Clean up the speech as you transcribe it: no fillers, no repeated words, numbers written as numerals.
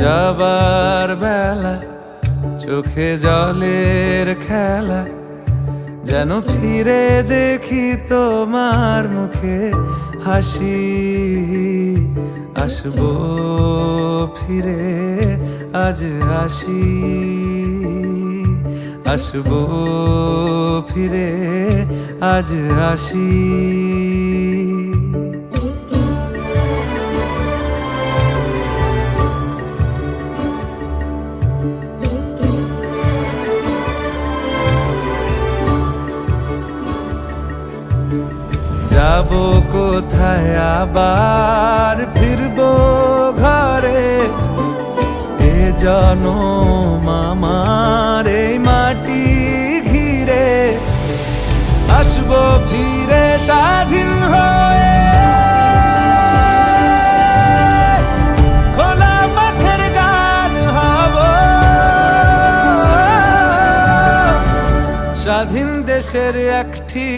যাবার বেলা চোখে জলের খেলা, যেন ফিরে দেখি তোমার মুখে হাসি। আসবো ফিরে আজ আসি, আসবো ফিরে আজ আসি। যাবো কোথায় আবার ফিরবো ঘরে, এ জনম আমার এই মাটি ঘিরে। আসবো ফিরে স্বাধীন হয়ে, খোলা মাঠের গান হব, স্বাধীন দেশের একটি